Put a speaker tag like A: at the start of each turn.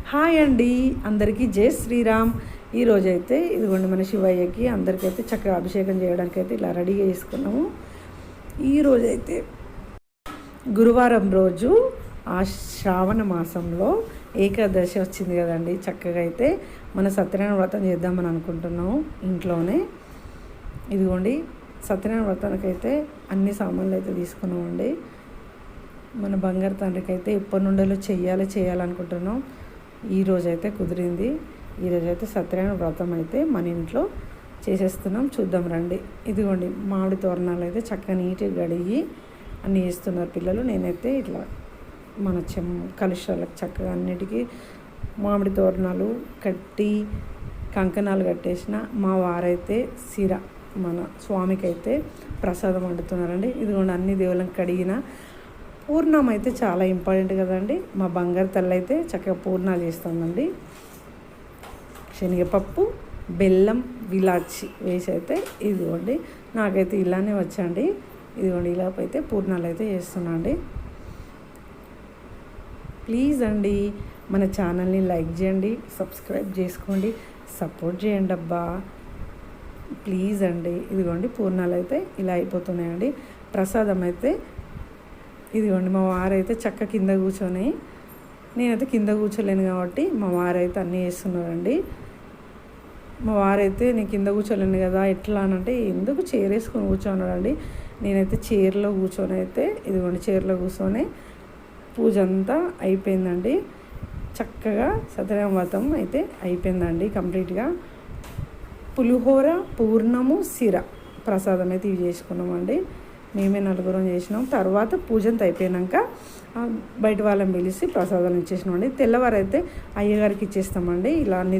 A: Hi అండి, అందరికీ జై శ్రీరామ్. ఈరోజైతే ఇదిగోండి మన శివయ్యకి అందరికైతే చక్కగా అభిషేకం చేయడానికి అయితే ఇలా రెడీగా చేసుకున్నాము. ఈరోజైతే గురువారం రోజు ఆ శ్రావణ మాసంలో ఏకాదశి వచ్చింది కదండి. చక్కగా అయితే మన సత్యనారాయణ వ్రతం చేద్దామని అనుకుంటున్నాము ఇంట్లోనే. ఇదిగోండి సత్యనారాయణ వ్రతానికి అయితే అన్ని సామాన్లు అయితే తీసుకున్నామండి. మన బంగారు తండ్రికి అయితే ఇప్పటి నుండో చేయాలనుకుంటున్నాం. ఈరోజైతే కుదిరింది. ఈరోజైతే సత్యనారాయణ వ్రతం అయితే మన ఇంట్లో చేసేస్తున్నాం. చూద్దాం రండి. ఇదిగోండి మామిడి తోరణాలు అయితే చక్కగా నీట్గా కడిగి అన్నీ వేస్తున్నారు పిల్లలు. నేనైతే ఇట్లా మన కలుషాలకు చక్కగా అన్నిటికీ మామిడి తోరణాలు కట్టి కంకణాలు కట్టేసిన. మా వారైతే సిర మన స్వామికి అయితే ప్రసాదం వండుతున్నారండి. ఇదిగోండి అన్ని దేవుళ్ళని కడిగిన. పూర్ణం అయితే చాలా ఇంపార్టెంట్ కదండి. మా బంగారు తల్లి అయితే చక్కగా పూర్ణాలు చేస్తుందండి. శనగపప్పు, బెల్లం, విలాచి వేసి అయితే ఇదిగోండి నాకైతే ఇలానే వచ్చండి. ఇదిగోండి ఇలా అయితే పూర్ణాలు అయితే చేస్తున్నాండి. ప్లీజ్ అండి మన ఛానల్ని లైక్ చేయండి, సబ్స్క్రైబ్ చేసుకోండి, సపోర్ట్ చేయండి అబ్బా ప్లీజ్ అండి. ఇదిగోండి పూర్ణాలు అయితే ఇలా అయిపోతున్నాయండి. ప్రసాదం అయితే ఇదిగోండి మా వారైతే చక్క కింద కూర్చొని, నేనైతే కింద కూర్చోలేను కాబట్టి మా వారైతే అన్నీ చేస్తున్నారండి. మా వారైతే నేను కింద కూర్చోలేను కదా ఎట్లా అనంటే ఎందుకు చైర్ వేసుకొని కూర్చోన్నాడండి. నేనైతే చైర్లో కూర్చొని అయితే ఇదిగోండి చైర్లో కూర్చొని పూజ అంతా అయిపోయిందండి. చక్కగా సత్యనారాయణ వ్రతం అయితే అయిపోయిందండి కంప్లీట్గా. పులిహోర, పూర్ణము, సిర ప్రసాదం అయితే ఇవి చేసుకున్నామండి. మేమే నలుగురం చేసినాం. తర్వాత పూజంత అయిపోయాక బయట వాళ్ళని పిలిచి ప్రసాదాలు ఇచ్చేసినామండి. తెల్లవారైతే అయ్యగారికి ఇచ్చేస్తామండి. ఇలా అన్నీ